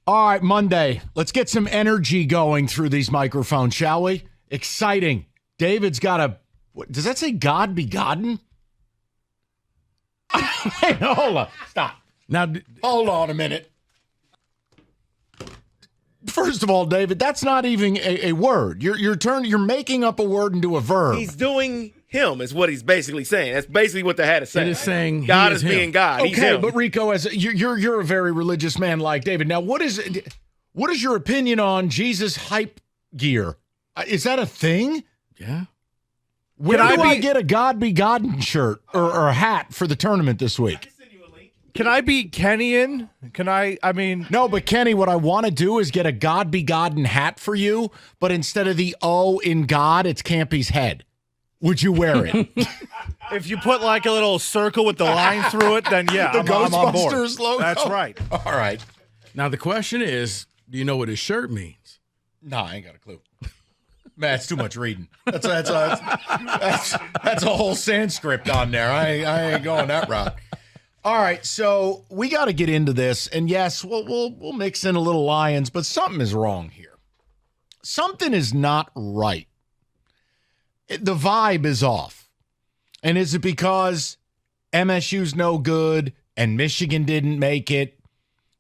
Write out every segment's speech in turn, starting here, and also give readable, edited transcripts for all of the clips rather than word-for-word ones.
All right, Monday. Let's get some energy going through these microphones, shall we? Exciting. David's got a, does that say God begotten? Hey, hold on. Stop. Now, hold on a minute. First of all, David, that's not even a word. You're making up a word into a verb. He's doing him is what he's basically saying. That's basically what the hat is saying. It is saying God is being God. Okay, He's him. but Rico, as you're a very religious man like David. Now, what is your opinion on Jesus hype gear? Is that a thing? Yeah. Where do I get a God begotten shirt or a hat for the tournament this week? Can I be Kenyan? No, but Kenny, what I want to do is get a God begotten hat for you, but instead of the O in God, it's Campy's head. Would you wear it? If you put like a little circle with the line through it, then yeah, The I'm on board. Ghostbusters logo? That's right. All right. Now, the question is, do you know what his shirt means? No, I ain't got a clue. Man, that's too much reading. That's a whole Sanskrit on there. I ain't going that route. All right, so we got to get into this, and yes, we'll mix in a little Lions, but something is wrong here. Something is not right. The vibe is off. And is it because MSU's no good and Michigan didn't make it?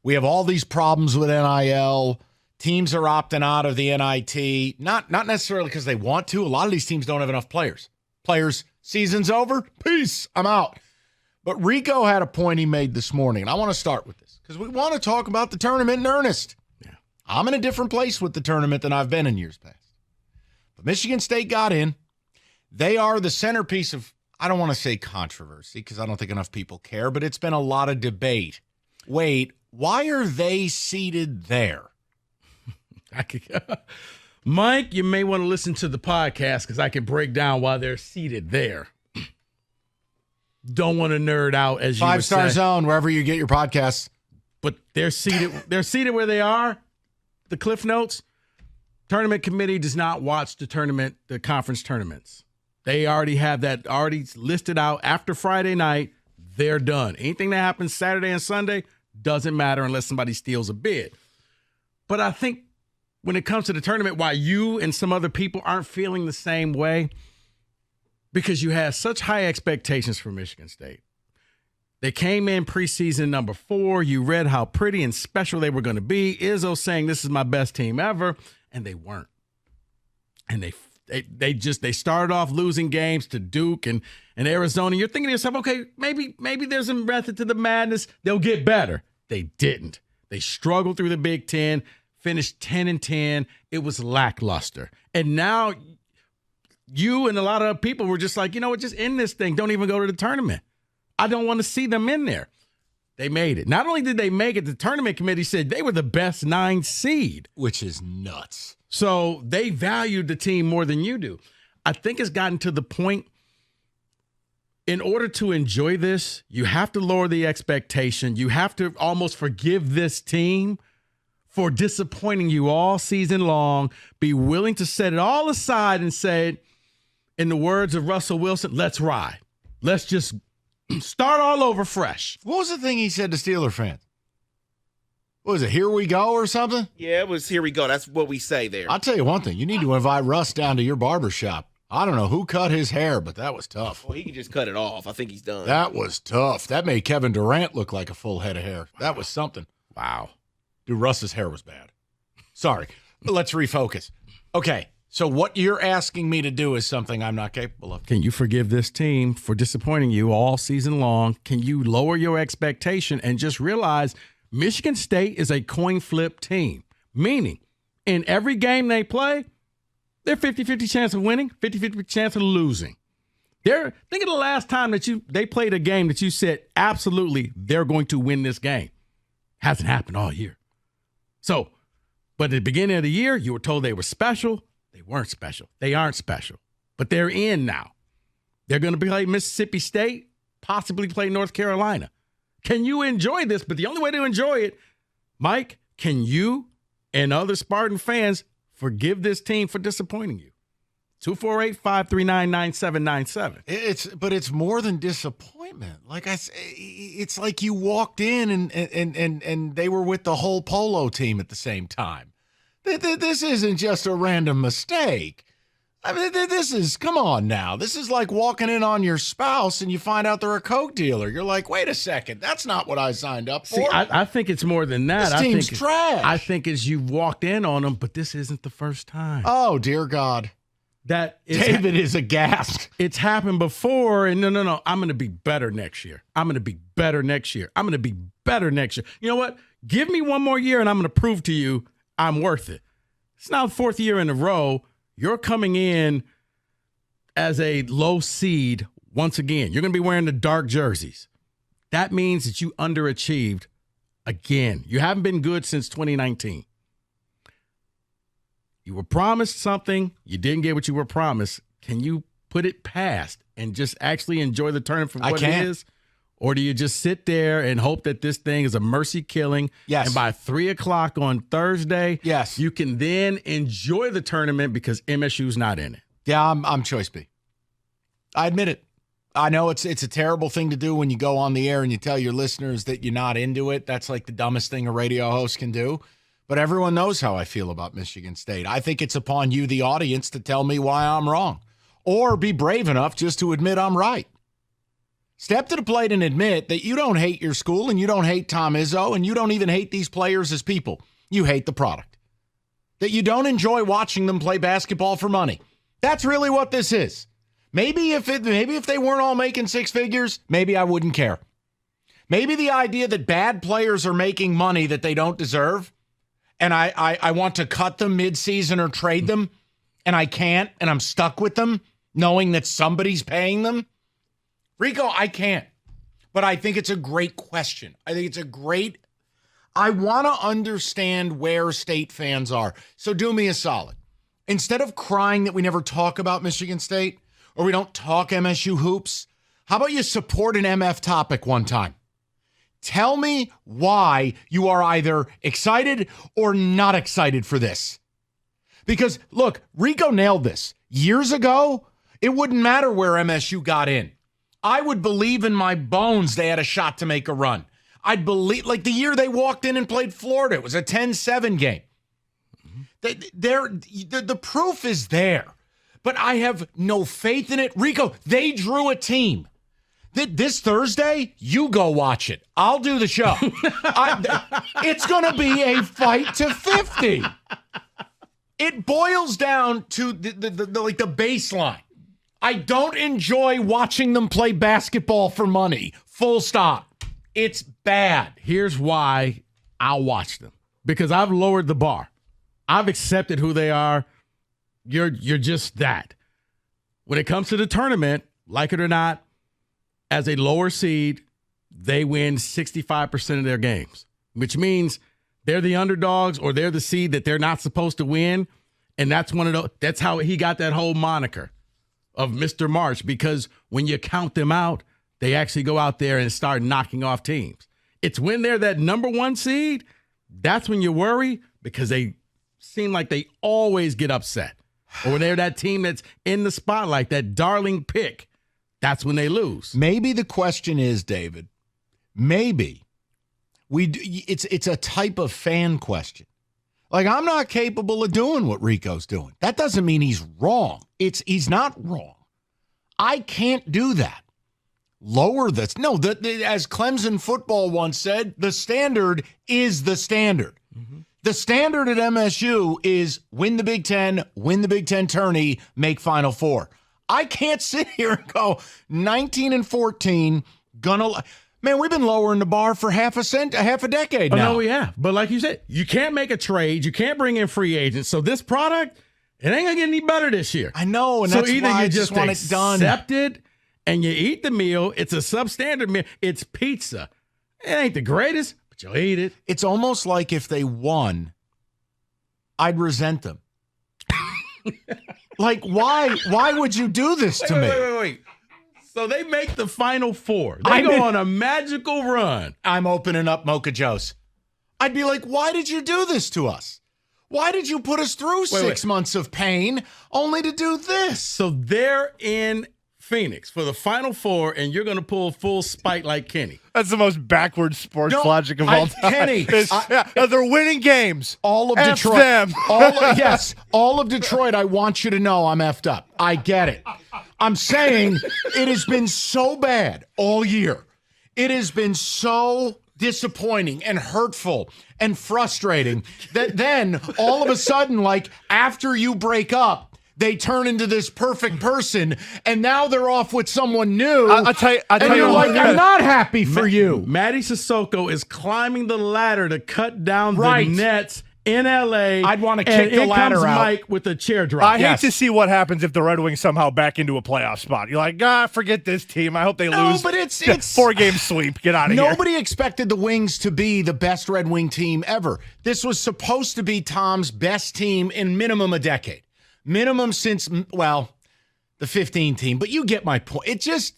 We have all these problems with NIL. Teams are opting out of the NIT, not necessarily because they want to. A lot of these teams don't have enough players. Season's over. Peace. I'm out. But Rico had a point he made this morning, and I want to start with this because we want to talk about the tournament in earnest. Yeah. I'm in a different place with the tournament than I've been in years past. But Michigan State got in. They are the centerpiece of, I don't want to say controversy because I don't think enough people care, but it's been a lot of debate. Wait, why are they seated there? Mike, you may want to listen to the podcast because I can break down why they're seated there. Don't want to nerd out as you would say. 5-Star Zone, wherever you get your podcasts. But they're seated. They're seated where they are. The Cliff Notes. Tournament committee does not watch the conference tournaments. They already have that already listed out. After Friday night, they're done. Anything that happens Saturday and Sunday doesn't matter unless somebody steals a bid. But I think when it comes to the tournament, why you and some other people aren't feeling the same way, because you had such high expectations for Michigan State. They came in preseason number 4. You read how pretty and special they were going to be. Izzo saying, this is my best team ever. And they weren't. And they started off losing games to Duke and Arizona. You're thinking to yourself, okay, maybe there's a method to the madness. They'll get better. They didn't. They struggled through the Big Ten, finished 10-10. It was lackluster. And now you and a lot of people were just like, you know what, just end this thing. Don't even go to the tournament. I don't want to see them in there. They made it. Not only did they make it, the tournament committee said they were the best 9 seed. Which is nuts. So they valued the team more than you do. I think it's gotten to the point, in order to enjoy this, you have to lower the expectation. You have to almost forgive this team for disappointing you all season long. Be willing to set it all aside and say, in the words of Russell Wilson, let's ride. Let's just start all over fresh. What was the thing he said to Steeler fans? What was it, here we go or something? Yeah, it was here we go. That's what we say there. I'll tell you one thing. You need to invite Russ down to your barber shop. I don't know who cut his hair, but that was tough. Well, he can just cut it off. I think he's done. That was tough. That made Kevin Durant look like a full head of hair. That was something. Wow. Dude, Russ's hair was bad. Sorry. Let's refocus. Okay. So what you're asking me to do is something I'm not capable of. Can you forgive this team for disappointing you all season long? Can you lower your expectation and just realize Michigan State is a coin flip team? Meaning, in every game they play, they're 50-50 chance of winning, 50-50 chance of losing. Think of the last time that they played a game that you said, absolutely, they're going to win this game. Hasn't happened all year. So, but at the beginning of the year, you were told they were special. They weren't special. They aren't special. But they're in now. They're going to play Mississippi State, possibly play North Carolina. Can you enjoy this? But the only way to enjoy it, Mike, can you and other Spartan fans forgive this team for disappointing you? 248-539-9797. But it's more than disappointment. disappointment. Like I say, it's like you walked in and they were with the whole polo team at the same time. This isn't just a random mistake. I mean, this is, come on now. This is like walking in on your spouse and you find out they're a Coke dealer. You're like, wait a second, that's not what I signed up for. See, I think it's more than that. This team's trash. I think it's you walked in on them, but this isn't the first time. Oh, dear God. David is aghast. It's happened before, and no. I'm going to be better next year. I'm going to be better next year. I'm going to be better next year. You know what? Give me one more year, and I'm going to prove to you I'm worth it. It's now the 4th year in a row. You're coming in as a low seed once again. You're going to be wearing the dark jerseys. That means that you underachieved again. You haven't been good since 2019. You were promised something. You didn't get what you were promised. Can you put it past and just actually enjoy the tournament for what it is? Or do you just sit there and hope that this thing is a mercy killing? Yes. And by 3 o'clock on Thursday, yes, you can then enjoy the tournament because MSU's not in it. Yeah, I'm choice B. I admit it. I know it's a terrible thing to do when you go on the air and you tell your listeners that you're not into it. That's like the dumbest thing a radio host can do. But everyone knows how I feel about Michigan State. I think it's upon you, the audience, to tell me why I'm wrong. Or be brave enough just to admit I'm right. Step to the plate and admit that you don't hate your school and you don't hate Tom Izzo and you don't even hate these players as people. You hate the product. That you don't enjoy watching them play basketball for money. That's really what this is. Maybe if they weren't all making 6 figures, maybe I wouldn't care. Maybe the idea that bad players are making money that they don't deserve and I want to cut them mid-season or trade them and I can't and I'm stuck with them knowing that somebody's paying them. Rico, I can't, but I think it's a great question. I want to understand where State fans are. So do me a solid. Instead of crying that we never talk about Michigan State or we don't talk MSU hoops, how about you support an MF topic one time? Tell me why you are either excited or not excited for this. Because, look, Rico nailed this. Years ago, it wouldn't matter where MSU got in. I would believe in my bones they had a shot to make a run. I'd believe, like the year they walked in and played Florida, it was a 10-7 game. The proof is there, but I have no faith in it. Rico, they drew a team. This Thursday, you go watch it. I'll do the show. It's going to be a fight to 50. It boils down to the baseline. I don't enjoy watching them play basketball for money. Full stop. It's bad. Here's why I'll watch them. Because I've lowered the bar. I've accepted who they are. You're just that. When it comes to the tournament, like it or not, as a lower seed, they win 65% of their games, which means they're the underdogs or they're the seed that they're not supposed to win. And that's how he got that whole moniker of Mr. March, because when you count them out, they actually go out there and start knocking off teams. It's when they're that number 1 seed, that's when you worry, because they seem like they always get upset. Or when they're that team that's in the spotlight, that darling pick, that's when they lose. Maybe the question is, David, it's a type of fan question. Like, I'm not capable of doing what Rico's doing. That doesn't mean he's wrong. He's not wrong. I can't do that. Lower this. No, as Clemson football once said, the standard is the standard. Mm-hmm. The standard at MSU is win the Big Ten, win the Big Ten tourney, make Final Four. I can't sit here and go 19-14, Man, we've been lowering the bar for half a decade now. No, we have. But like you said, you can't make a trade. You can't bring in free agents. So this product, it ain't going to get any better this year. I know, and that's why I just want it done. Accept it, and you eat the meal. It's a substandard meal. It's pizza. It ain't the greatest, but you'll eat it. It's almost like if they won, I'd resent them. Like, why would you do this to me? Wait. So they make the Final Four. They go on a magical run. I'm opening up Mocha Joe's. I'd be like, why did you do this to us? Why did you put us through 6 months of pain only to do this? So they're in Phoenix for the Final Four, and you're going to pull full spike like Kenny. That's the most backwards sports logic of all time. Kenny, They're winning games. All of F Detroit. them. All of Detroit, I want you to know I'm effed up. I get it. I'm saying it has been so bad all year. It has been so disappointing and hurtful and frustrating that then all of a sudden, like after you break up, they turn into this perfect person, and now they're off with someone new. I'll tell you you're what. like, I'm not happy for you. Matty Sissoko is climbing the ladder to cut down Right. the Nets in L.A. I'd want to kick the ladder comes out. Mike with a chair drop. I hate to see what happens if the Red Wings somehow back into a playoff spot. You're like, forget this team. I hope they lose. But it's 4-game sweep. Get out of here. Nobody expected the Wings to be the best Red Wing team ever. This was supposed to be Tom's best team in minimum a decade. Minimum since, well, the 15 team. But you get my point. It just,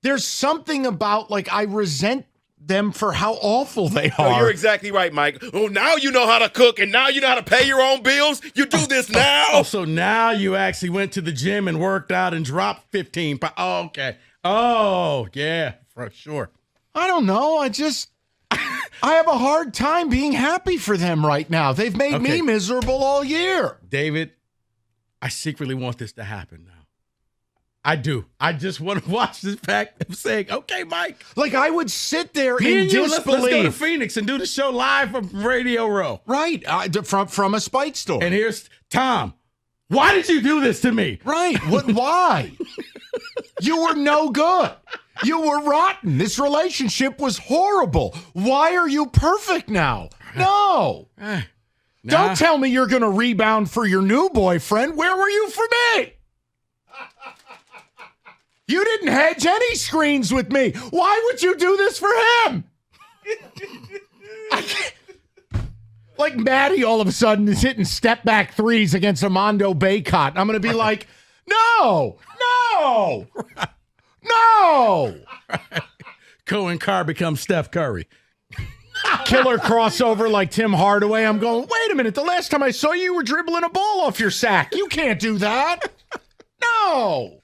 there's something about, like, I resent them for how awful they are. No, you're exactly right, Mike. Oh, now you know how to cook, and now you know how to pay your own bills. You do this now. Oh, so now you actually went to the gym and worked out and dropped 15 pounds. Oh, okay. Oh, yeah, for sure. I don't know. I have a hard time being happy for them right now. They've made me miserable all year. David, I secretly want this to happen now. I do. I just want to watch this fact of saying, okay, Mike. Like, I would sit there Me in and you, disbelief. let's go to Phoenix and do the show live from Radio Row. Right. From a spite store. And here's Tom. Why did you do this to me? Right. Why? You were no good. You were rotten. This relationship was horrible. Why are you perfect now? No. Don't tell me you're going to rebound for your new boyfriend. Where were you for me? You didn't hedge any screens with me. Why would you do this for him? I can't. Like Maddie all of a sudden is hitting step back threes against Armando Baycott. I'm going to be like, no. Cohen Carr becomes Steph Curry. Killer crossover like Tim Hardaway. I'm going, wait a minute. The last time I saw you, you were dribbling a ball off your sack. You can't do that. No.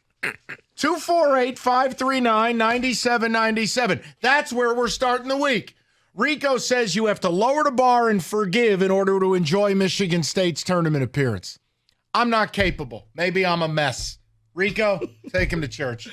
248-539-9797. That's where we're starting the week. Rico says you have to lower the bar and forgive in order to enjoy Michigan State's tournament appearance. I'm not capable. Maybe I'm a mess. Rico, take him to church.